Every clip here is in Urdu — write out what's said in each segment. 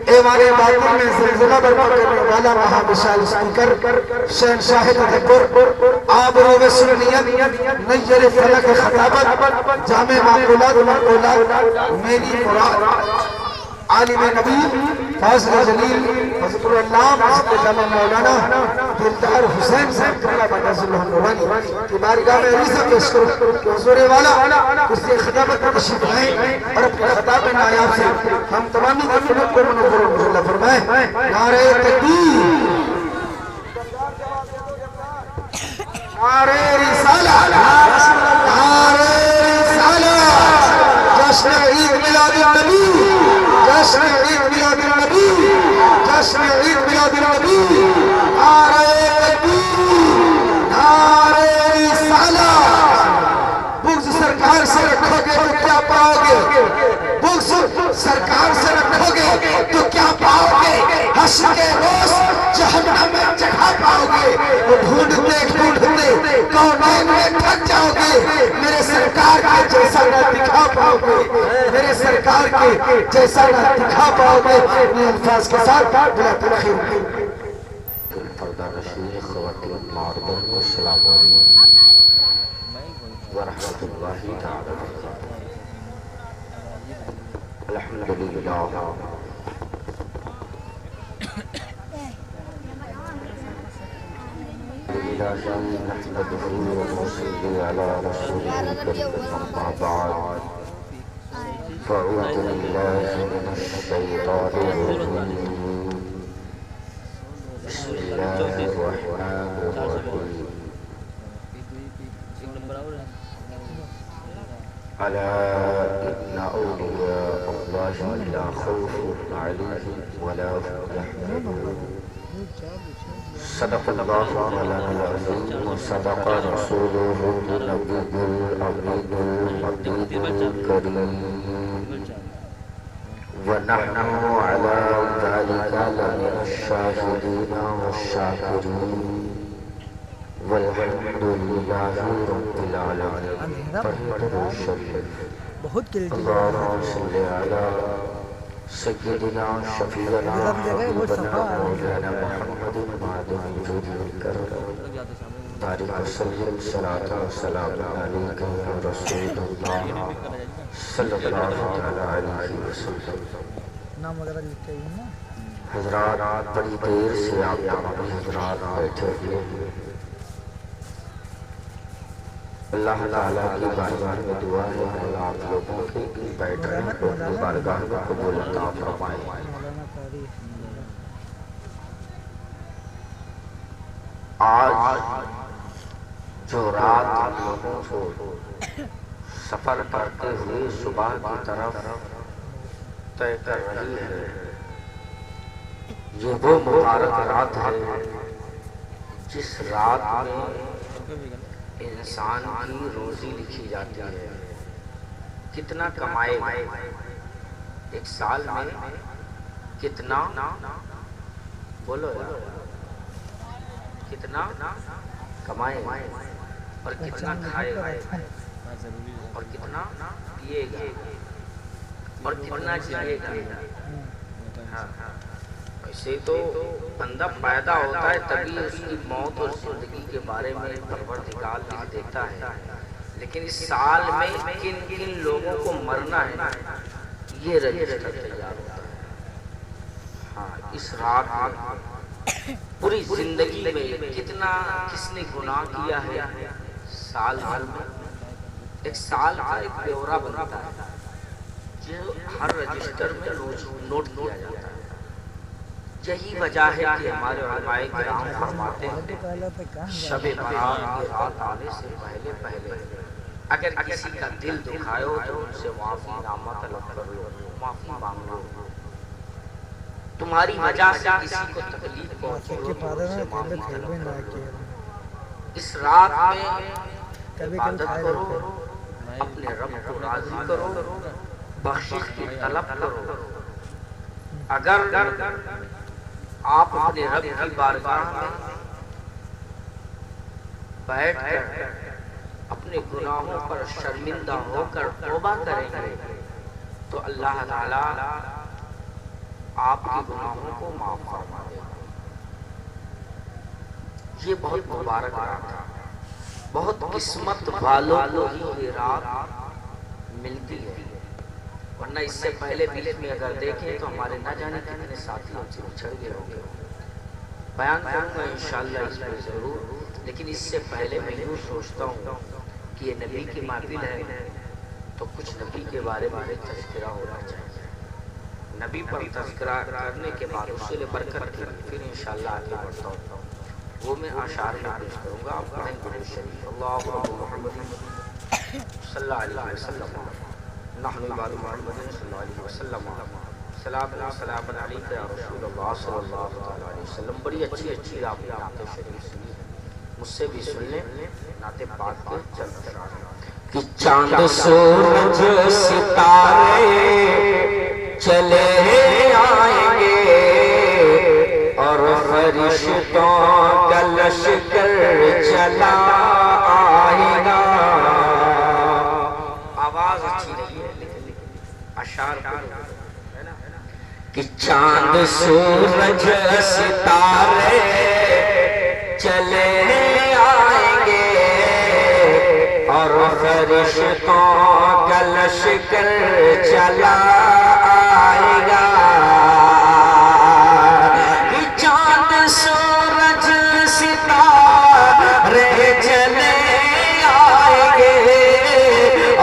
ایوان باطل میں زلزلہ برپا کرنے والا مہا وشال اسپیکر شہنشاہ تدبر آبرو سنیت نیر فلک خطابت جامع معقولات میری مراد عالم نبی فاضل جلیل حضرت اللہ حضرت جامع مولانا دلدار حسین صاحب کرلا بنداز اللہ نورانی کی بارگاہ میں عریضہ پیش کرو کہ حضور والا کسی خطابت پر تشریف لائیں اور اپنے خطاب نایاب سے ہم تمامی دفنت کو منظر و مجلہ فرمائیں نعرہ تکبیر نعرہ رسالہ نعرہ رسالہ جشن عید میلاد النبی جشن عید میلاد النبی جشن عید میلاد النبی نعرہ تکبیر نعرہ رسالہ بغض سرکار سے رکھو گے تو کیا پاؤ گے بغض سرکار سے رکھو گے تو کیا پاؤ گے حشر کے روز جہنم میں جگہ پاؤ گے وہ ڈھونڈتے ڈھونڈتے کونین میں تھک جاؤ گے میرے سرکار کے جیسا نہ دکھا پاؤ گے میرے سرکار کے جیسا نہ دکھا پاؤ گے اپنے الفاظ کے ساتھ بلا تاخیر پردہ نشین خواتین معربوں کو السلام علیکم ورحمۃ اللہ تعالی وبرکاتہ الحمدللہ نحمده ونصلي على رسوله الكريم أما بعد فأعوذ بالله من الشيطان الرجيم بسم الله الرحمن الرحيم ألا إن أولياء الله لا خوف عليهم ولا هم يحزنون صدق الله مولانا العظيم وصدق رسوله النبي الأمين المجيد الكريم ونحن على ذلك لمن الشاهدين والشاكرين والحمد لله رب العالمين اللهم صل على سيدنا شفيعنا حبيبنا مولانا محمد معدن وجود الكرم بارك وسلم صلاة وسلام عليك يا رسول الله صلى الله عليه وسلم حضرات بڑی دیر سے آپ تمامی حضرات بیٹھے ہوئے اللہ تعالیٰ کی بارگاہ میں دعا ہے آپ لوگوں کی بیٹھنے کو اپنی بارگاہ میں قبول عطا فرمائے آج جو رات آپ لوگوں کو سفر کرتے ہوئے صبح کی طرف طے کر رہی ہے یہ وہ مبارک رات ہے جس رات میں انسان کی روزی لکھی جاتی ہے کتنا کمائے گا ایک سال میں کتنا بولو کتنا کمائے گا اور کتنا کھائے گا اور کتنا پیے گا اور کتنا جیے گا ایسے تو بندہ پیدا ہوتا ہے تبھی اس کی موت اور زندگی کے بارے میں پروردگار لکھ دیتا ہے لیکن اس سال میں کن کن لوگوں کو مرنا ہے یہ رجسٹر تیار ہوتا ہے ہاں اس رات پوری زندگی میں کتنا کس نے گناہ کیا ہے سال بھر میں ایک سال کا ایک بیورا بنتا ہے جو ہر رجسٹر میں نوٹ کیا جاتا ہے یہی وجہ ہے کہ ہمارے علماء کرام فرماتے ہیں شب برات کی رات آنے سے پہلے پہلے اگر کسی کا دل دکھائے ہو تو ان سے معافی نامہ طلب کر لو معافی مانگ لو تمہاری وجہ سے کسی کو تکلیف پہنچی ہو تو ان سے معافی طلب کر لو اس رات میں عبادت کرو اپنے رب کو راضی کرو بخشش کی طلب کرو اگر آپ اپنے رب کی بارگاہ میں بیٹھ کر اپنے گناہوں پر شرمندہ ہو کر توبہ کریں گے تو اللہ تعالیٰ آپ کے گناہوں کو معاف فرما دے گا۔ یہ بہت مبارک رات ہے، بہت قسمت والوں کو ہی یہ رات ملتی ہے، ورنہ اس سے پہلے بیچ میں اگر دیکھیں تو ہمارے نہ جانے کتنے ساتھی ہم سے اچھڑ گئے ہوں گے۔ بیان کروں گا انشاءاللہ اس پر ضرور، لیکن اس سے پہلے میں یوں سوچتا ہوں کہ یہ نبی کی محفل ہے تو کچھ نبی کے بارے میں تذکرہ ہونا چاہیے۔ نبی پر تذکرہ کرنے کے بعد اصول برکت کی پھر انشاءاللہ آگے بڑھتا ہوں، وہ میں اشعار میں پیش کروں گا۔ آپ پڑھیں درود شریف، اللہم محمد صلی اللہ علیہ وسلم، نحن بعد محمد صلی اللہ علیہ وسلم، سلام علیکہ یا رسول اللہ صلی اللہ علیہ وسلم۔ بڑی اچھی آپ نے نعت شریف سنی ہے، مجھ سے بھی سن لیں، نعت پاک کے چلتے رہے کہ چاند سورج ستارے چلے آئیں گے اور فرشتوں کا لشکر چلا آئے گا۔ آواز اچھی نہیں ہے لیکن اشعار کہ چاند سورج ستارے چلے آئیں گے اور فرشتوں کا لشکر چلا آئے گا۔ کہ چاند سورج ستارے چلے آئیں گے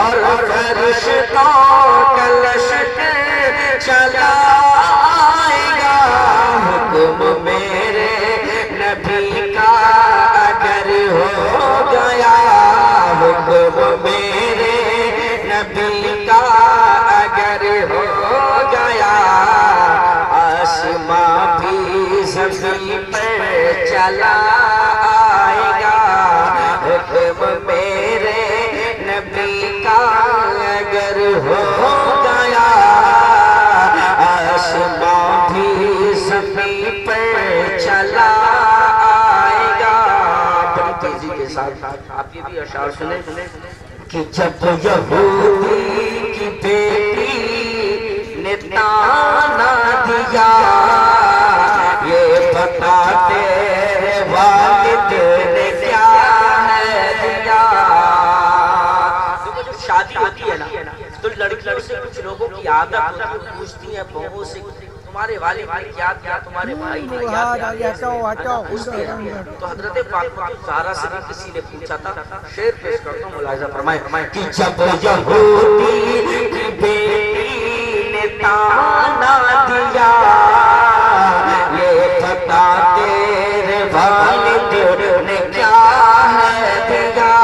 اور فرشتوں کا لشکر چلا آئے گا۔ حکم میرے نبی کا اگر ہو گیا، حکم میرے نبی کا اگر ہو گیا، آسماں بھی زمین پر چلا آئے گا۔ حکم میرے نبی کا اگر ہو گیا، آسماں بھی زمین پر چلا آئے گا۔ بڑی تیزی کے ساتھ آپ یہ بھی اشعار سنیں کہ جب یہودی کی بیٹی نے تانا دیا، یہ بتا تیرے والد نے کیا ہے دیا۔ جو شادی ہوتی ہے نا تو لڑکیوں سے کچھ لوگوں کی عادت ہوتی ہے، پوچھتی ہیں بہووں سے تمہارے والد نے کیا دیا، تمہارے بھائی نے کیا دیا، پوچھتی ہیں۔ تو حضرت فاطمہ زہرا سے بھی کسی نے پوچھا تھا، شعر پیش کرتا ہوں، ملاحظہ فرمائیں کہ جب یہودی کی بیٹی نے تانا دیا، یہ بتا تیرے والد نے کیا ہے دیا۔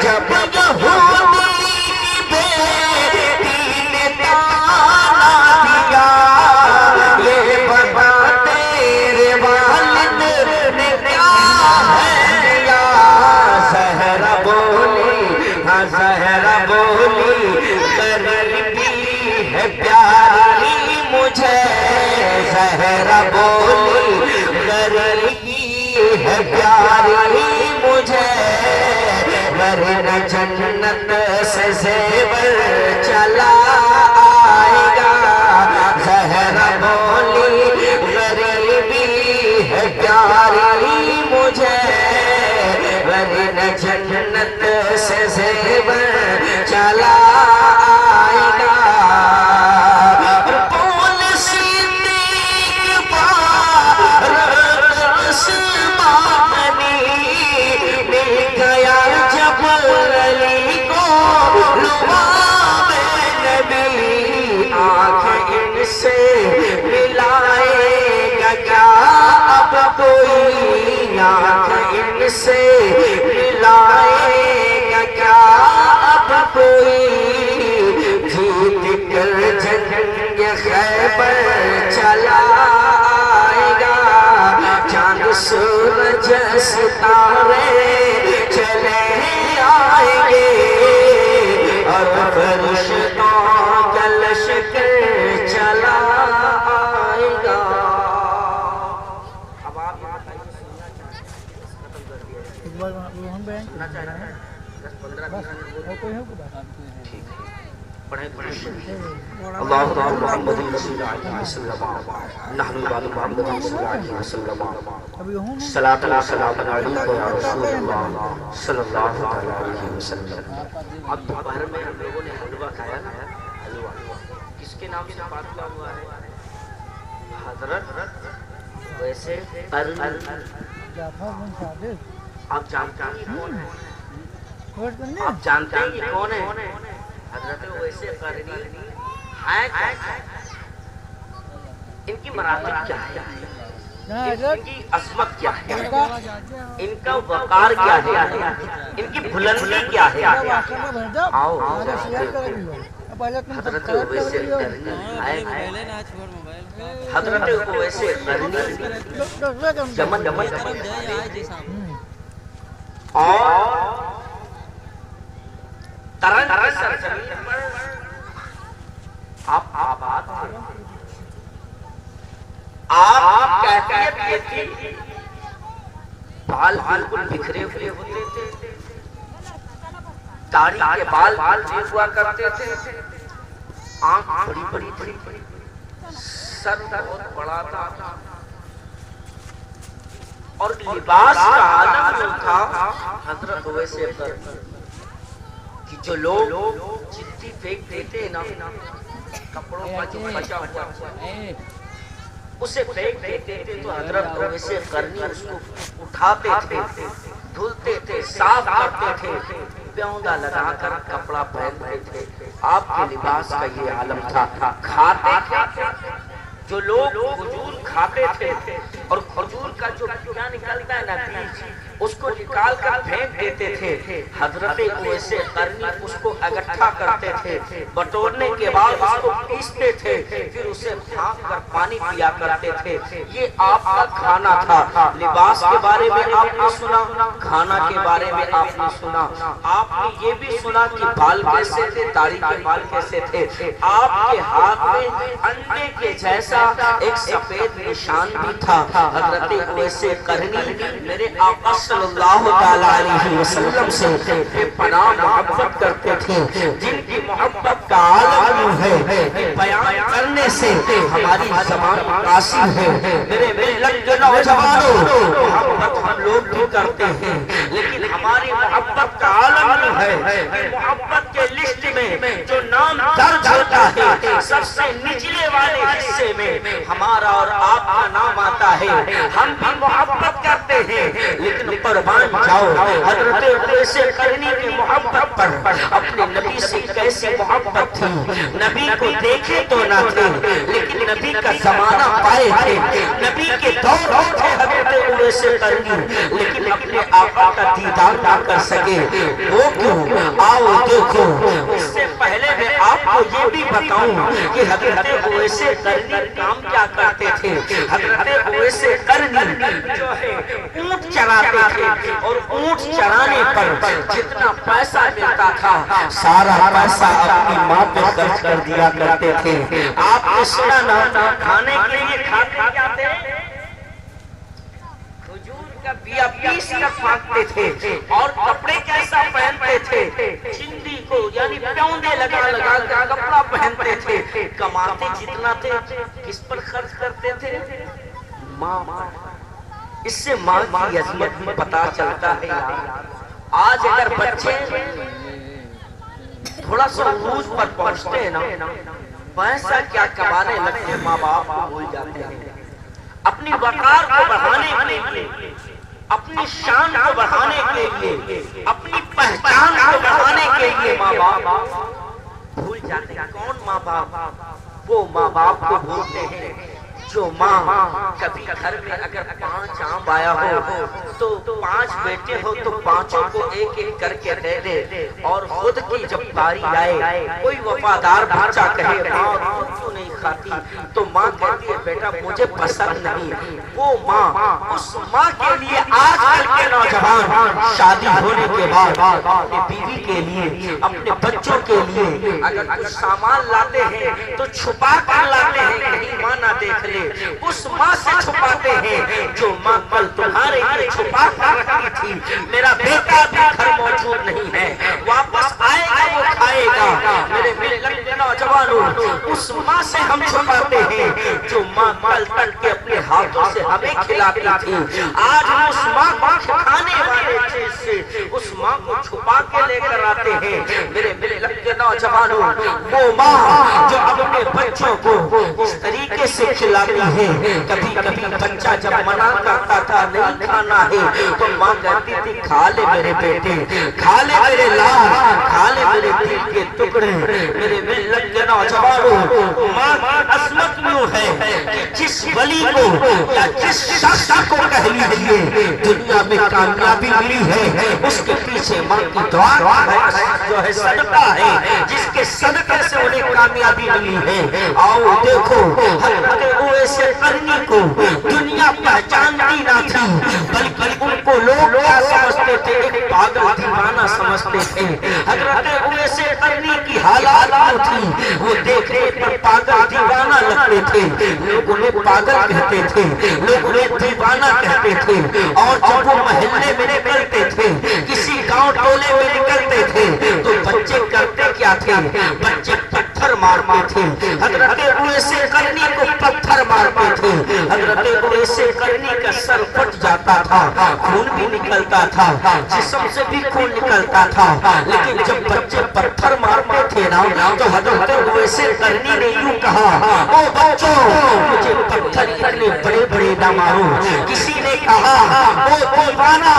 جب یہودی کی بیٹی نے تانا دیا، یہ بتا تیرے والد نے کیا ہے دیا۔ زہرا بولی، ہاں زہرا بولی، غریبی ہے پیاری مجھے، زہرا بولی غریبی ہے پیاری مجھے، ورنہ جنت سے زیور چلا آئے گا۔ زہرا بولی غریبی ہے پیاری مجھے، ورنہ جنت سے زیور چلا آئے گا۔ بول صدیق پارس مانی، مل گیا جب علی کو لقاب نبی، آنکھ ان سے ملائے گا کیا اب کوئی، آنکھ ان سے ملائے گا کیا اب کوئی، جیت کر جنگ خیبر چلا آئے گا۔ چاند سورج ستارے چلے آئیں گے اور فرشتوں کا لشکر چلا آئے گا۔ اب آپ سننا چاہتے ہیں، ختم کر دیا سننا چاہتے ہیں 10-15 ٹھیک ہے۔ پڑھیں درود شریف اللہم محمد رسول اللہ صلی اللہ علیہ وسلم نحن بعد محمد رسول اللہ صلی اللہ علیہ وسلم صلاۃ و سلام علیک یا رسول اللہ صلی اللہ علیہ وسلم. اب دوپہر میں ہم لوگوں نے حلوہ کھایا نا, حلوہ کس کے نام سے فاطمہ ہوا ہے؟ حضرت ویسے آپ جانتے ہیں کون ہے؟ آپ جانتے ہیں یہ کون ہے؟ حضرت ویسے قرنی ہیں. ان کی مراتب کیا ہے؟ ان کی عظمت کیا ہے؟ ان کا وقار کیا ہے؟ ان کی بلندی کیا ہے؟ آؤ حضرت ویسے قرنی ہیں. حضرت ویسے قرنی یمن اور ترن کی سرزمین پر آپ آباد تھے. آپ کیفیت یہ تھی, بال بالکل بکھرے ہوئے ہوتے تھے, داڑھی کے بال بکھرے ہوا کرتے تھے, آنکھ بڑی بڑی تھی, سر بہت بڑا تھا, اور لباس کا عالم جو تھا حضرت ویسے کہ جو لوگ چٹی پھینک دیتے ہیں نا, کپڑوں کا جو بچا ہوا اسے پھینک دیتے تھے, تو حضرت ویسے قرنی اس کو اٹھاتے تھے, دھلتے تھے, صاف کرتے تھے, پیوندا لگا کر کپڑا پہنتے تھے. آپ کے لباس کا یہ عالم تھا. کھاتے تھے جو لوگ کھجور کھاتے تھے, اور کھجور کا جو کیا نکلتا ہے نا بیج, اس کو نکال کر پھینک دیتے تھے. حضرت ویسے قرنی اس کو اکٹھا کرتے تھے, بٹورنے کے بعد اس کو پیستے تھے, پھر اسے پھانک کر پانی پیا کرتے تھے. یہ آپ کا کھانا تھا. لباس کے بارے میں آپ نے سنا, کھانا کے بارے میں آپ نے سنا. آپ نے یہ بھی سنا کہ بال کیسے تھے, داڑھی کے بال کیسے تھے. آپ کے ہاتھ میں انڈے کے جیسا ایک سفید نشان بھی تھا. حضرت ویسے قرنی میرے آقا صلی اللہ علیہ وسلم سے بے پناہ محبت کرتے تھے, جن کی محبت کا عالم ہے کہ بیان کرنے سے ہماری زبان قاصر ہے. میرے ملت کے نوجوانوں, محبت ہم لوگ بھی کرتے ہیں, لیکن ہماری محبت کا عالم ہے کہ محبت کے لسٹ میں جو نام درج ہوتا ہے سب سے نچلے والے حصے میں ہمارا اور آپ کا نام آتا ہے. ہم بھی محبت کرتے ہیں, لیکن قربان جاؤ حضرت ویسے قرنی کی محبت پر. اپنے نبی سے کیسی محبت تھی, نبی کو دیکھے تو نہ تھے, لیکن نبی کا زمانہ پائے تھے, نبی کے دور تھے حضرت ویسے قرنی, لیکن اپنے آقا کا دیدار نہ کر سکے. وہ کیوں؟ آؤ دیکھو. اس سے پہلے میں آپ کو یہ بھی بتاؤں کہ حضرت ویسے قرنی کام کیا کرتے تھے. حضرت ویسے قرنی جو ہے اونٹ چراتے تھے, اور اونٹ چرانے پر جتنا پیسہ ملتا تھا سارا پیسہ اپنی ماں پہ خرچ کر دیا کرتے تھے. آپ نے سنا نا, کھانے کے لیے کھاتے کیا تھے؟ کھجور کا بیا پیس کر پھینکتے تھے, اور کپڑے کیسا پہنتے تھے, چندی کو یعنی پیوندے لگا لگا کر کپڑا پہنتے تھے. کماتے جتنا تھے کس پر خرچ کرتے تھے؟ ماں. اس سے ماں کی عظمت بھی پتا چلتا ہے. آج اگر بچے تھوڑا سا عروج پر پہنچتے ہیں نا, پیسہ کیا کمانے لگتے ہیں, ماں باپ کو بھول جاتے ہیں. اپنی وقار کو بڑھانے کے لیے, اپنی شان کو بڑھانے کے لیے, اپنی پہچان کو بڑھانے کے لیے ماں باپ بھول جاتے ہیں. کون ماں باپ؟ وہ ماں باپ کو بھولتے ہیں جو ماں کبھی گھر میں اگر 5 آم آیا ہو تو 5 بیٹے ہو تو 5 کو ایک ایک کر کے دے دے, اور خود کی جب باری آئے کوئی وفادار بچہ کہے ماں خود کیوں نہیں کھاتی, تو ماں کہتی ہے بیٹا مجھے پسند نہیں. وہ ماں اس ماں کے لیے آج کل کے نوجوان شادی ہونے کے بعد اپنی بیوی کے لیے اپنے بچوں کے لیے اگر کچھ سامان لاتے ہیں تو چھپا کر لاتے ہیں کہیں ماں نہ دیکھ لے. اس ماں سے چھپاتے ہیں جو ماں کل تمہارے لیے چھپا کر رکھی تھی. میرا بیٹا بھی گھر موجود نہیں ہے, واپس آئے گا وہ کھائے گا. میرے ملت کے نوجوانوں اس ماں سے ہم چھپاتے ہیں جو ماں کل تک کے اپنے ہاتھوں سے ہمیں کھلاتی تھی. آج ہم اس ماں کو کھانے والے چیز سے اس ماں کو چھپا کے لے کر آتے ہیں. میرے ملت کے نوجوانوں وہ ماں جو اپنے بچوں کو اس طریقے سے کھلاتی ہے. کبھی کبھی بچہ جب منع کرتا تھا نہیں کھانا ہے تو ماں کہتی تھی کھا لے میرے بیٹے, کھا لے میرے لال, کھا لے میرے دل کے ٹکڑے. میرے ملت کے نوجوانوں ماں کی عظمت یوں ہے کہ جس ولی کو یا جس شخص کو کہہ لیجیے دنیا میں کامیابی ملی ہے اس کے پیچھے ماں کی دعا جو ہے صدقہ ہے, جس کے صدقے سے انہیں کامیابی ملی ہے. آؤ دیکھو حضرت اویس قرنی کو دنیا پہچانتی نہ تھی بلکہ ان کو لوگ کیا سمجھتے تھے, ایک پاگل دیوانہ سمجھتے تھے. حضرت اویس قرنی کی حالات وہ تھی, وہ دیکھنے پر پاگل دیوانہ لگتے تھے. لوگ انہیں پاگل کہتے تھے, لوگ انہیں دیوانہ کہتے تھے. اور جب وہ محلے میں نکلتے تھے, کسی گاؤں ٹولے میں نکلتے تھے تو بچے کرتے کیا تھے, بچے پتھر مارتے تھے. حضرت اویس قرنی کو پتھر مارتے تھے. حضرت اویس قرنی کا سر پھٹ جاتا تھا, خون بھی نکلتا تھا, جسم سے بھی خون نکلتا تھا. لیکن جب بچے پتھر مارتے تھے نا تو حضرت اویس قرنی نے یوں کہا, او بچوں مجھے پتھر اتنے بڑے بڑے نہ مارو. کسی نے کہا او دیوانہ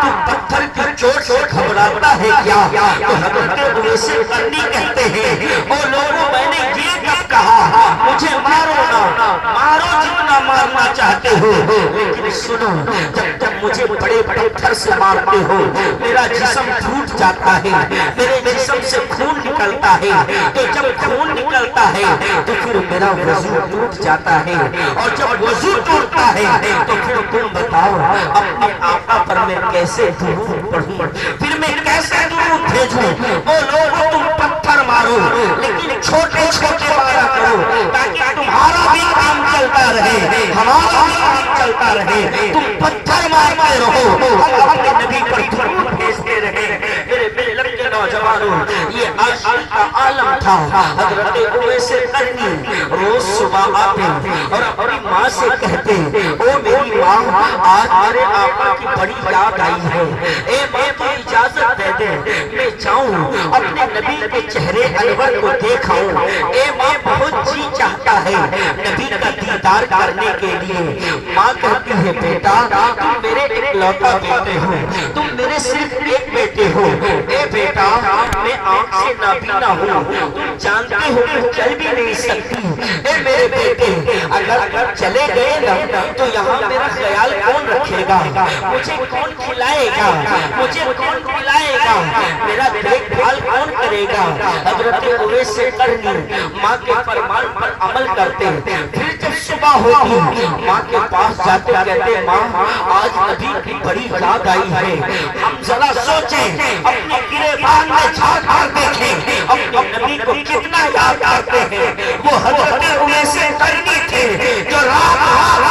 تو پتھر کی چوٹ سے گھبراتا ہے کیا؟ تو حضرت اویس قرنی کہتے ہیں او لوگوں میں نے یہ کب کہا مجھے مارو نا, مارو جتنا مارنا چاہتے ہو, لیکن سنو جب تک مجھے بڑے بڑے پتھر سے مارتے ہو میرا جسم ٹوٹ جاتا ہے, میرے جسم سے خون نکلتا ہے. تو جب خون نکلتا ہے تو پھر میرا وضو ٹوٹ جاتا ہے, اور جب وضو ٹوٹتا ہے تو پھر تم بتاؤ اپنے آقا پر میں کیسے درود پڑھوں, پھر میں کیسے درود بھیجوں. وہ لوگ تم پتھر مارو لیکن چھوٹے چھوٹے مارا کرو تاکہ تمہارا بھی کام چلتا رہے, ہمارا بھی کام چلتا رہے. تم پتھر مارتے رہو, ہم اپنے نبی پر درود بھیجتے رہے. میرے ملت کے نوجوانوں یہ عاشق کا عالم تھا. حضرت اویس قرنی روز صبح آتے اور اپنی ماں سے کہتے او میری ماں آج میرے آقا کی بڑی یاد آئی ہے, اے ماں تو اجازت دے دے میں جاؤں اپنے نبی کے چہرے انور کو دیکھاؤں. اے ماں بہت جی چاہتا ہے نبی کا دیدار کرنے کے لیے. ماں کہتی ہے بیٹا تم میرے اکلوتا بیٹے ہو, تم میرے صرف ایک بیٹے ہو. اے بیٹا میں آنکھ سے نابینا ہوں, تم جانتے ہو کہ چل بھی نہیں سکتی. اے میرے بیٹے اگر چلے گئے نا تو یہاں میرا خیال کون رکھے گا, مجھے کون کھلائے گا, مجھے کون کھلائے گا, میرا دیکھ بھال کون کرے گا. حضرت اویس قرنی ماں کے فرمان پر عمل کرتے. پھر جب صبح ہوتی ماں کے پاس جاتے کہتے ماں آج نبی کی بڑی یاد آئی ہے, ہم ذرا سوچیں اپنے گریبان میں جھانک کر دیکھیں اپنے نبی کو کتنا یاد کرتے ہیں. وہ حضرت اویس قرنی تھے جو رات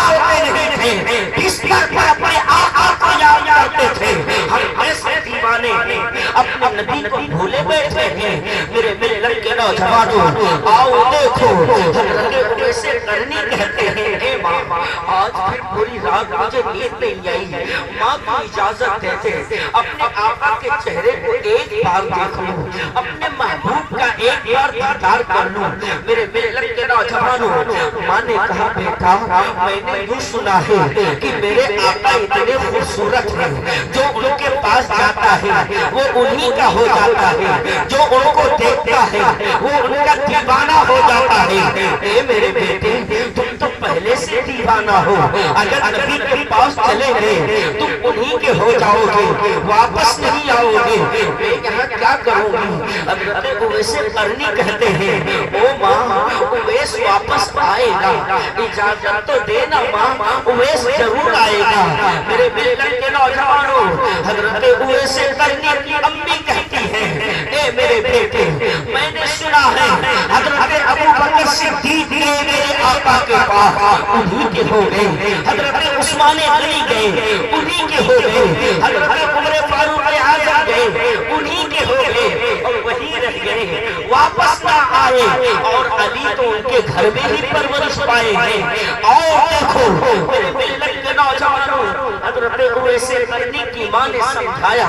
سوتے نہیں تھے, بستر پر اپنے آقا کو یاد کرتے تھے. ہم ایسے دیوانے اپنے نبی کو بھولے بیٹھے ہیں. میرے ملت کے نوجوانوں آؤ دیکھو حضرت اویس قرنی کہتے ہیں اے ماں آج پھر پوری رات مجھے نیند نہیں آئی, ماں کو اجازت دیتے اپنے آقا کے چہرے کو ایک بار دیکھ لوں, اپنے محبوب کا ایک بار دیدار کر لوں. میرے ملت کے نوجوانوں ماں نے کہا بیٹا میں نے یوں سنا ہے کہ میرے آقا اتنے خوبصورت ہیں جو ان کے پاس جاتا ہے وہ انہی کا ہو جاتا ہے, جو ان کو دیکھتا ہے وہ ان کا دیوانہ ہو جاتا ہے. اے میرے بیٹے تم تو پہلے سے دیوانہ ہو, اگر نبی کے پاس چلے گئے تم انہی کے ہو جاؤ گے, واپس نہیں آؤ گے, میں یہاں کیا کروں گی. حضرت اویس قرنی کہتے ہیں او ماں اویس واپس آئے گا اجازت تو دینا ماں، اویس ضرور آئے گا۔ میرے ملت کے نوجوانوں، حضرت اویس قرنی کی امی کہتی ہے، اے میرے بیٹے، میں نے سنا ہے حضرت ابو بکر صدیق گئے میرے آقا کے پاس، انہی کے ہو گئے۔ حضرت عثمان غنی گئے، انہی کے ہو گئے۔ حضرت عمر فاروق اعظم گئے، انہی کے ہو گئے اور وہی رہ گئے، واپس نہ آئے۔ اور علی تو ان کے گھر میں ہی پرورش پائے ہیں۔ اور دیکھو میرے ملت کے نوجوانوں، حضرت اویس قرنی کی ماں نے سمجھایا،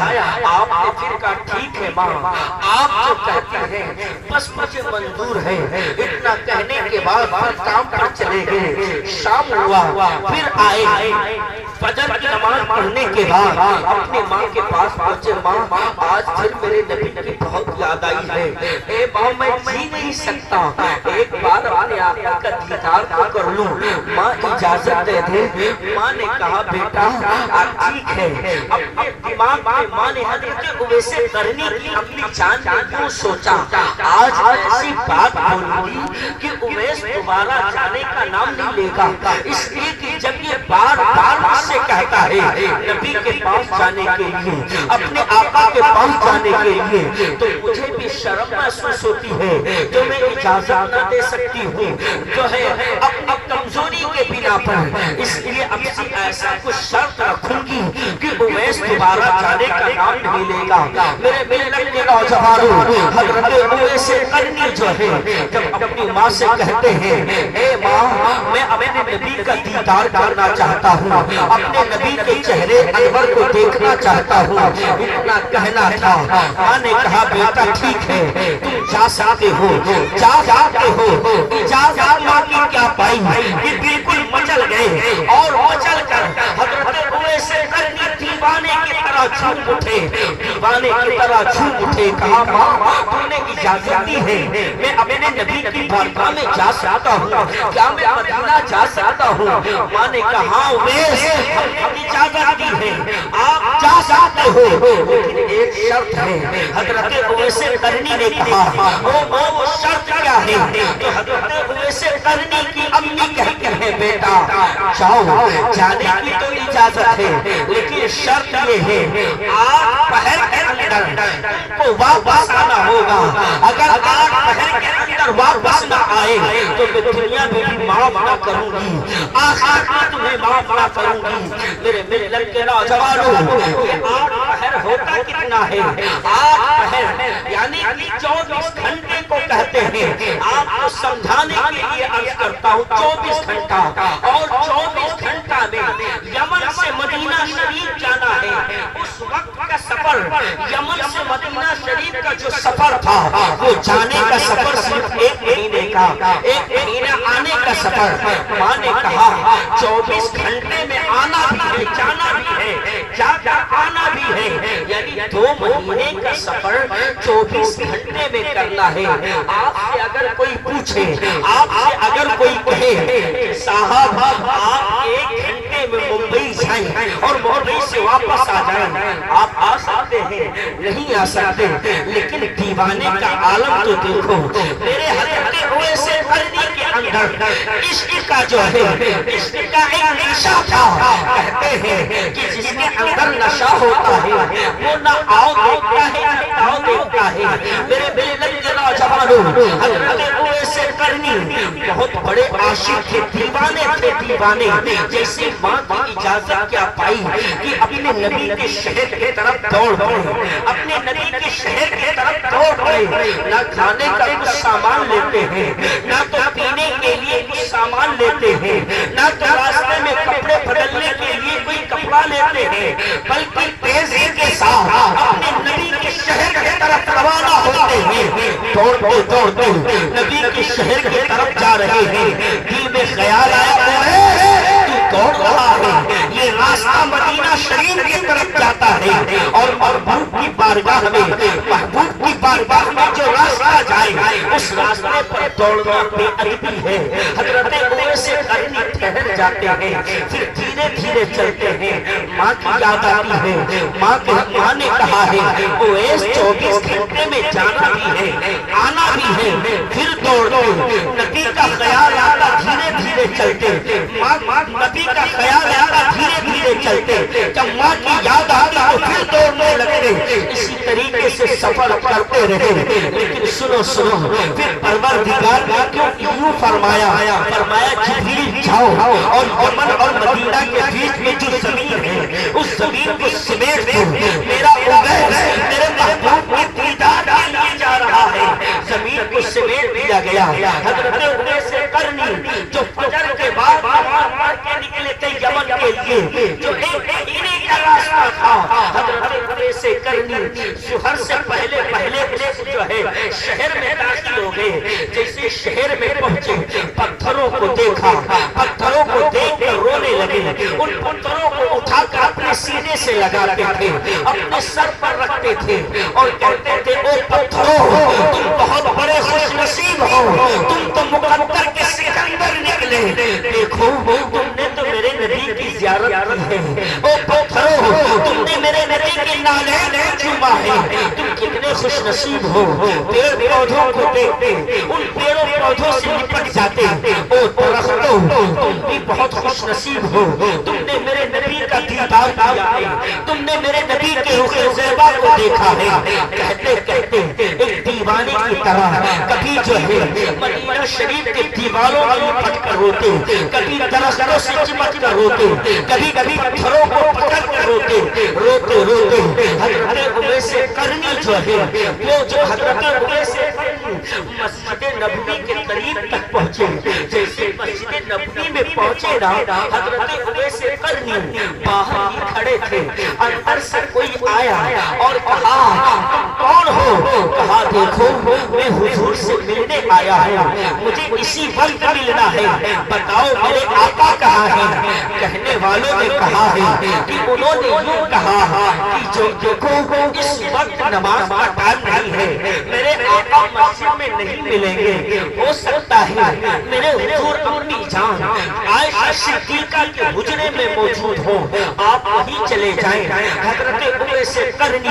آپ نے پھر کہا ٹھیک ہے ماں، آپ جو کہتی ہیں بس مجھے منظور ہے۔ اتنا کہنے کے بعد پھر کام پر چلے گئے۔ شام ہوا، پھر آئے، فجر کی نماز پڑھنے کے بعد اپنی ماں کے پاس پہنچے، ماں آج پھر میرے نبی کی بہت یاد آئی ہے، اے ماں میں جی نہیں سکتا، ایک بار اپنے آقا کا دیدار تو کر لوں، ماں اجازت دے دے۔ ماں نے کہا بیٹا ٹھیک ہے۔ اپنے دماغ میں ماں نے حضرت اویس قرنی کی اپنی جان میں کیوں سوچا، آج ایسی بات بولوں گی کہ اویس دوبارہ جانے کا نام نہیں لے گا، اس لیے کہ جب یہ بار بار مجھ سے کہتا ہے نبی کے پاس جانے کے لیے، اپنے آقا کے پاس جانے کے لیے، تو مجھے بھی شرم محسوس ہوتی ہے جو میں اجازت نہ دے سکتی ہوں، جو ہے اپنی کمزوری کے بنا پر۔ اس لیے اب سے ایسا کچھ شرط رکھوں گی کہ اویس دوبارہ جانے کا نام نہیں لے گا۔ میرے ملت کے نوجوانوں، حضرت اویس قرنی جو ہے جب اپنی ماں سے کہتے ہیں، اے ماں میں اپنے نبی کا دیدار کرنا چاہتا ہوں، اپنے نبی کے چہرے انور کو دیکھنا چاہتا ہوں، اتنا کہنا تھا۔ ماں نے کہا بیٹا ٹھیک ہے، تم جا سکتے ہو، جا سکتے ہو۔ اجازت ماں کی کیا پائی، یہ بالکل مچل گئے اور مچل کر حضرت اویس قرنی دیوانے کی طرح جھوم اٹھے، دیوانے کی طرح جھوم اٹھے۔ کہا ماں تم نے اجازت دی ہے، میں اپنے نبی کی بارگاہ میں جا سکتا ہوں، کیا میں مدینہ جا سکتا ہوں؟ ماں نے کہا اویس اجازت دی ہے، آپ جا سکتے ہو، لیکن ایک شرط ہے۔ حضرت اویس قرنی نے کہا وہ شرط کیا ہے؟ تو حضرت اویس قرنی کی امی کہتی ہے بیٹا جاؤ، جانے کی تو اجازت ہے لیکن شرط یہ ہے آٹھ پہر کے اندر کو واپس آنا ہوگا۔ اگر آٹھ پہر کے اندر واپس نہ آئے تو میں دنیا میں بھی معاف نہ کروں گی، آخرت میں تمہیں معاف نہ کروں گی۔ میرے ملت کے نوجوانوں، یہ آٹھ پہر ہوتا کتنا ہے؟ آٹھ پہر یعنی 24 گھنٹے کو کہتے ہیں۔ آپ کو سمجھانے کے لیے عرض کرتا ہوں 24 گھنٹہ، اور 24 گھنٹہ میں یمن سے مدینہ شریف جانا ہے۔ اس وقت کا سفر، یمن سے مدینہ شریف کا جو سفر تھا وہ جانے کا سفر صرف 1 مہینے کا، 1 مہینہ آنے کا سفر۔ ماں نے کہا 24 گھنٹے میں آنا بھی ہے، جانا بھی ہے، جا کر آنا بھی ہے، یعنی 2 مہینے کا سفر 24 گھنٹے میں کرنا ہے۔ آپ سے اگر کوئی پوچھے، آپ سے اگر کوئی کہے کہ صاحب آپ 1 گھنٹے میں ممبئی جائیں اور ممبئی سے واپس آ جائیں، آپ آ سکتے ہیں؟ نہیں آ سکتے۔ لیکن دیوانے کا عالم تو دیکھو، میرے حضرت اویس قرنی کے اندر عشق کا جو ہے، عشق کا ایک نشہ تھا۔ کہتے ہیں کہ جس کے اندر نشہ ہوتا ہے وہ نہ آؤ دیکھتا ہے نہ آؤ دیکھتا ہے۔ میرے ملت کے نوجوانوں، حضرت اویس قرنی بہت بڑے عاشق تھے، دیوانے تھے، دیوانے۔ جیسے ماں کی اجازت کیا پائی کہ اپنے نبی کے شہر کی طرف دوڑ پڑے، اپنے نبی کے شہر کی طرف دوڑ پڑے۔ نہ کھانے کا کچھ سامان لیتے ہیں، نہ تو پینے کے لیے کچھ سامان لیتے ہیں، نہ تو راستے میں کپڑے بدلنے کے لیے کوئی کپڑا لیتے ہیں، بلکہ تیزی کے ساتھ اپنے نبی کے شہر کی طرف روانہ ہوتے ہیں۔ دوڑتے دوڑتے نبی کے شہر کی طرف جا رہے ہیں۔ دل میں خیال آیا تو دوڑ رہا ہے، یہ راستہ مدینہ شریف کی طرف جاتا ہے، اور محبوب کی بارگاہ میں، محبوب کی بارگاہ میں جو راستہ جائے اس راستے پر دوڑنا بے ادبی ہے۔ حضرت اویس قرنی ٹھہر جاتے ہیں، پھر دھیرے دھیرے چلتے ہیں۔ ماں کی یاد آتی ہے، ماں نے کہا ہے اویس 24 گھنٹے میں جانا بھی ہے، آنا بھی ہے۔ پھر دوڑتے نبی کا خیال آتا دھیرے دھیرے چلتے، ماں نبی کا خیال آتا دھیرے دھیرے چلتے، جب ماں کی یاد آتی تو پھر دوڑنے لگتے، اسی طریقے سے سفر کرتے رہے۔ لیکن سنو پھر پروردگار نے کیوں یوں فرمایا جبریل جاؤ اور یمن اور مدینہ کے بیچ میں جو زمین ہے اس زمین کو سمیٹ دو، میرا اویس میرے محبوب کی دیدار کے لیے جا رہا ہے۔ زمین کو سمیٹ دیا گیا۔ حضرت اویس قرنی جو فجر کے بعد مار کے نکلے تھے یمن کے لیے، جو ایک مہینے کا راستہ تھا، حضرت اویس قرنی ظہر سے پہلے جو ہے شہر میں داخل ہو گئے۔ جیسے شہر میں پہنچے پتھروں کو دیکھا، پتھروں کو دیکھ کر رونے لگے، ان پتھروں کو اٹھا کر اپنے سینے سے لگاتے تھے، اپنے سر پر رکھتے تھے اور کہتے تھے او پتھروں تم بہت بڑے خوش نصیب ہو، تم تو مقدر کے سکندر نکلے، دیکھو تم نے تو میرے نبی کی زیارت کی ہے، او پتھروں تم نے میرے نبی کے نالین چوما ہے، تم کتنے خوش نصیب ہو۔ پیڑ پودوں کو دیکھتے، ان پیڑوں پودوں سے نپٹ جاتے، او درختوں تم بھی بہت خوش نصیب ہو، تم نے میرے نبی کا دیدار کیا ہے، تم نے میرے نبی کے رخ زیبا کو دیکھا ہے۔ کہتے کہتے ایک دیوانے کی طرح کبھی جو ہے مدینہ شریف کے دیواروں میں لپٹ کر روتے، کبھی درختوں سے چمٹ کر روتے، کبھی پتھروں کو پکڑ کر روتے حضرت اویس قرنی جو ہے وہ جو حضرت اویس قرنی مسجد نبوی کے قریب تک پہنچے، جیسے مسجد نبوی میں پہنچے نا حضرت اویس قرنی باہر ہی کھڑے تھے، اندر سے کوئی آیا اور کہا تم کون ہو؟ کہا دیکھو میں حضور سے ملنے آیا ہوں، مجھے اسی وقت ملنا ہے، بتاؤ میرے آقا کہاں ہے؟ کہنے والوں نے کہا ہے کہ انہوں نے یوں کہا کہ جو دیکھو اس وقت نماز کا ٹائم نہیں ہے، میرے آقا مسجد میں نہیں ملیں گے، ہو سکتا ہے میرے حضور اپنی جان عائشہ صدیقہ کے حجرے میں موجود ہوں، آپ وہیں چلے جائیں۔ حضرت اویس قرنی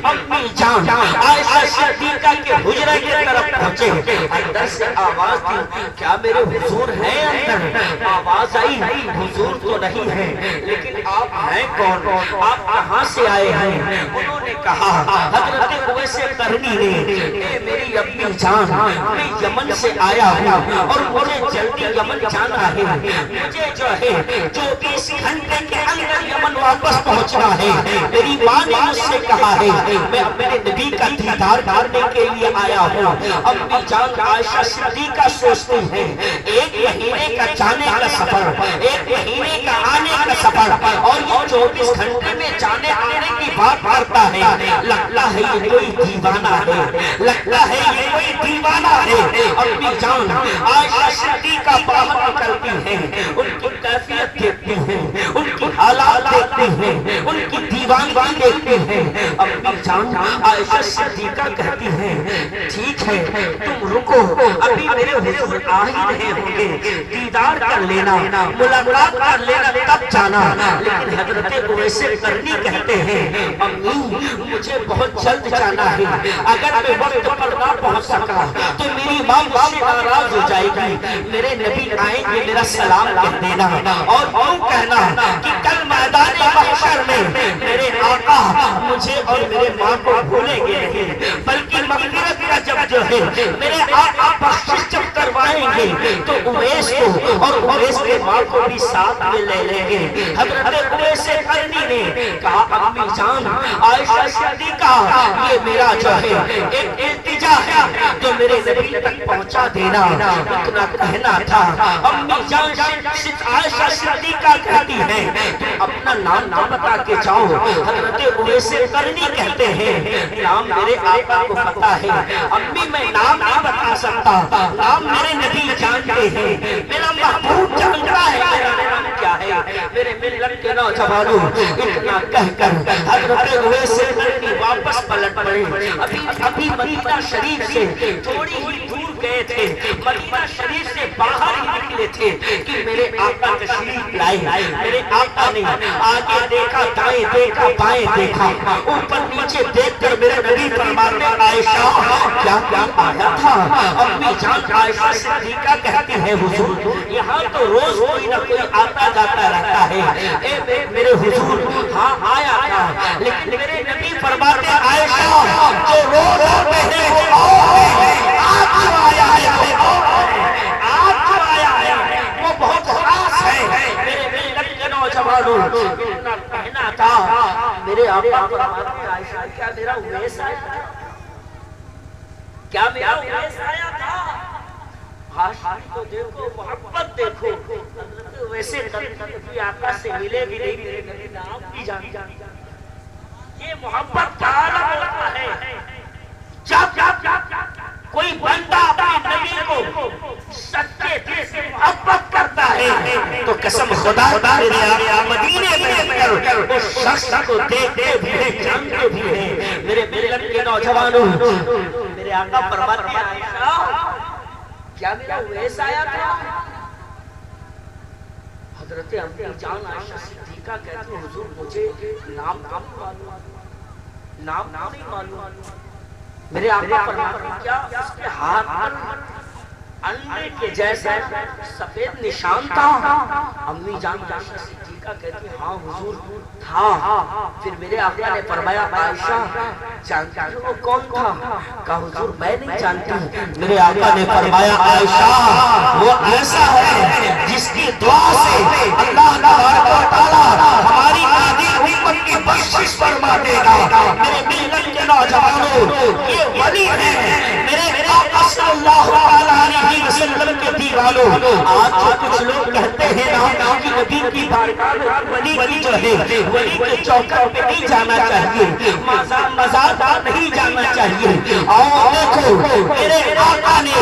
اپنی جان عائشہ صدیقہ کے حجرے کی طرف پہنچے، اندر سے آواز دی کیا میرے حضور ہیں اندر؟ آواز آئی حضور تو نہیں ہے، لیکن آپ ہیں کون؟ آپ کہاں سے آئے ہیں؟ انہوں نے کہا حضرت اویس قرنی نے اے میری اپنی جان میں یمن سے آیا ہوں اور مجھے جلدی یمن جانا ہے، مجھے جو ہے 24 گھنٹے کے اندر یمن واپس پہنچنا ہے، میری ماں نے مجھ سے کہا ہے میں اپنے نبی کا دیدار کرنے کے لیے آیا ہوں۔ اپنی جان عائشہ صدیقہ سوچتی ہیں ایک مہینے کا جانے کا سفر، ایک مہینے کا آنے کا سفر اور یہ 24 گھنٹے میں جانے آنے کی بات کرتا ہے، لگتا ہے یہ کوئی دیوانہ ہے، لگتا ہے یہ کوئی دیوانہ ہے۔ اپنی جان عائشہ صدیقہ باہر نکلتی ہیں، ان کی کیفیت دیکھتی ہیں، ان کی حالات دیکھتی ہیں، ان کی دیوانگی دیکھتی ہیں۔ اپنی جان عائشہ صدیقہ کہتی ہیں ٹھیک ہے تم رکو، ابھی میرے حضور آ ہی رہے ہوں گے، دیدار کر لینا، ملاقات کر لینا تب جانا۔ لیکن حضرت اویس قرنی کہتے ہیں امی مجھے بہت جلد جانا ہے، اگر میں وقت پر نہ پہنچ سکا تو میری ماں مجھ سے ناراض ہو جائے گی، میرے نبی آئیں گے میرا سلام کہہ دینا اور یوں کہنا کہ کل میدان محشر میں میرے آقا مجھے اور میرے ماں کو بھولیں گے نہیں، بلکہ مغفرت کا جب جو ہے میرے آقا بخشش جب کروائیں گے تو اویس کو اور اویس کے ماں کو بھی ساتھ میں لے لیں گے۔ حضرت اویس قرنی نے کہا امی جان عائشہ صدیقہ یہ میرا جو ہے ایک التجا ہے جو میرے نبی تک پہنچا دینا، اتنا کہنا تھا۔ امی جان عائشہ صدیقہ کہتی ہے تم اپنا نام نہ بتا کے جاؤ۔ حضرت اویس قرنی کہتے ہیں نام میرے آقا کو پتا ہے، امی میں نام نہیں بتا سکتا، نام میرے نبی جانتے ہیں، میرا محبوب جانتا ہے میرا نام کیا ہے۔ میرے ملت کے نوجوانوں اتنا کہہ کر حضرت اویس قرنی واپس پلٹ پڑے۔ ابھی مدینہ شریف سے تھوڑی ہی دور گئے تھے، مدینہ شریف سے باہر ہی نکلے نکلے تھے کہ میرے آقا تشریف لائے. میرے آقا نے آگے دیکھا, دائیں دیکھا, بائیں دیکھا, اوپر نیچے دیکھ کر میرے نبی فرماتے ہیں عائشہ کیا کیا آیا تھا؟ امی جان عائشہ صدیقہ کہتی ہے حضور یہاں تو روز کوئی نہ کوئی آتا جاتا رہتا ہے. اے میرے حضور ہاں آیا تھا, لیکن میرے نبی فرماتے ہیں عائشہ جو روز آتے ہیں وہ آج جو آیا ہے وہ آج جو آیا ہے وہ بہت خاص ہے. میرے ملت کے نوجوانوں اتنا کہنا تھا. میرے آقا فرماتے ہیں عائشہ کیا میرا اویس آیا تھا؟ کیا میرا اویس آیا تھا؟ حاشی کو دیکھو, محبت دیکھو. ویسے نبی آقا سے ملے بھی نہیں, میرے نبی نام بھی جانتا. یہ محبت کا عالم ہوتا ہے. جب کوئی بندہ اپنے نبی کو سچے دل سے محبت کرتا ہے تو قسم خدا میرے آقا مدینے میں اندر اس شخص کو دیکھتے بھی ہیں, جانتے بھی ہیں. میرے ملت کے نوجوانوں میرے آقا فرماتے ہیں عائشہ کیا میرا اویس آیا تھا؟ حضرت امی جان عائشہ صدیقہ کہتی ہیں حضور مجھے نام نہیں معلوم. میرے آقا فرماتے ہیں کیا اس کے ہاتھ پر انڈے کے جیسا سفید نشان تھا؟ امی جان عائشہ صدیقہ کہتی ہیں ہاں حضور تھا. پھر میرے آقا نے فرمایا عائشہ جانتی ہو وہ کون تھا؟ کہا حضور میں نہیں جانتی. میرے آقا نے فرمایا عائشہ وہ ایسا ہے جس کی دعا سے اللہ تبارک و تعالی ہماری آدھی امت کی بخشش فرما دے گا. میرے ملت کے نوجوانوں یہ ولی ہے. میرے آقا صلی اللہ علیہ وسلم کے دیوانوں آج جو کچھ لوگ کہتے ہیں نا کہ نبی کی بارگاہ میں ولی جو ہے ولی کے چوکر پہ نہیں جانا چاہیے, مزار پر نہیں جانا چاہیے. اور دیکھو میرے آقا نے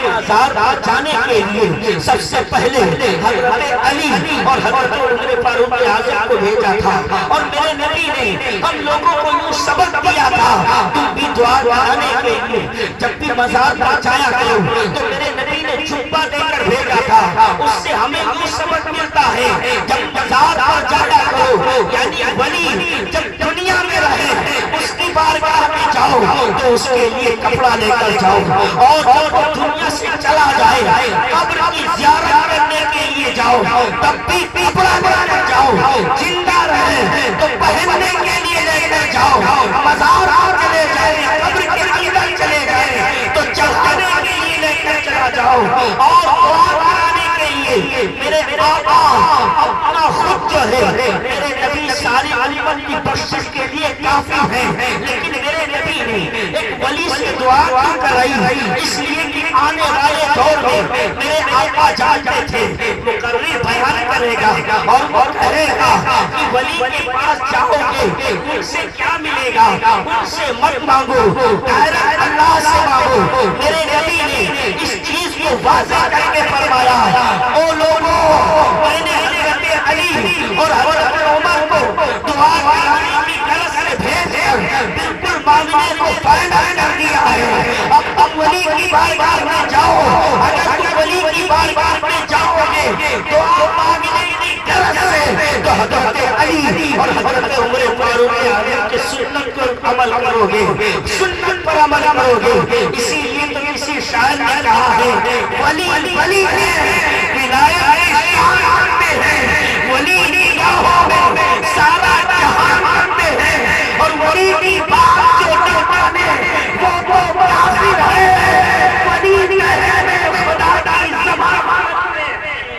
مزار جانے کے لیے سب سے پہلے حضرت علی اور حضرت عمر فاروق اعظم کو بھیجا تھا. اور میرے نبی نے ہم لوگوں کو یہ سبق دیا تھا تم بھی دعا کرانے کے لیے جب بھی مزار پر جایا کرو. تو میرے نبی نے چھپا دے کر بھیجا تھا. اس سے ہمیں یہ سبق ملتا ہے جب مزار پر جایا کرو یعنی ولی جب دنیا میں رہے اس کی بارگاہ میں جاؤ تو اس کے لیے کپڑا لے کر جاؤ, اور جب دنیا سے چلا جائے قبر کی زیارت کرنے کے لیے جاؤ تب بھی کپڑا لے کر جاؤ. زندہ رہے تو پہننے کے لیے لے کر جاؤ. مزار پر چلے جائے قبر کے اندر چلے گئے تو چڑھانے کے لیے لے کر چلا جاؤ. اور دعا کرانے کے لیے میرے آقا اپنا خود جو ہے میرے نبی ساری عالمت کی بخشش کے لیے کافی ہے. لیکن میرے نبی نے ایک ولی سے دعا کیوں کرائی؟ اس لیے کہ آنے والے دور میں میرے آقا جانتے تھے مقرر بیان کرے گا اور وہ کہے گا کہ ولی کے پاس جاؤ گے ان سے کیا ملے گا, ان سے مت مانگو ڈائریکٹ اللہ سے مانگو. میرے نبی نے اس چیز کو واضح کر کے فرمایا او لوگوں میں نے حضرت علی اور حضرت عمر کو دعا کرانے کی غرض سے بھیج کر بالکل مانگنے کو فائدہ کر دیا ہے. اب ولی کی بارگاہ میں جاؤ, اگر تم ولی کی بارگاہ میں جاؤ گے دعا مانگنے کی غرض سے تو حضرت علی اور حضرت عمر فاروق اعظم کے سنت پر عمل کرو گے, سنت پر عمل کرو گے. اسی لیے تو کسی شاعر نے کہا ہے ولی ہے ولایت شان مانتے ہیں, ولی نگاہوں میں سارا جہان مانتے ہیں, اور ولی کی بات جو نہ مانے وہ کافر ہے. ولی کہنے میں خدا کی زبان مانتے ہیں,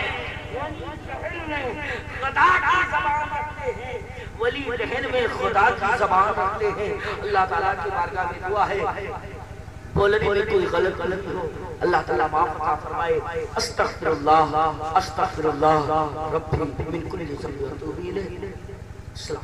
خدا کی زبان مانتے ہیں. ولی کہنے میں خدا کی زبان مانتے ہیں. اللہ تعالیٰ کی بارگاہ میں دعا ہے بولنے میں کوئی غلط ہو اللہ تعالیٰ معاف عطا فرمائے. استغفر اللہ ربی من کل ذنب و اتوب الیہ.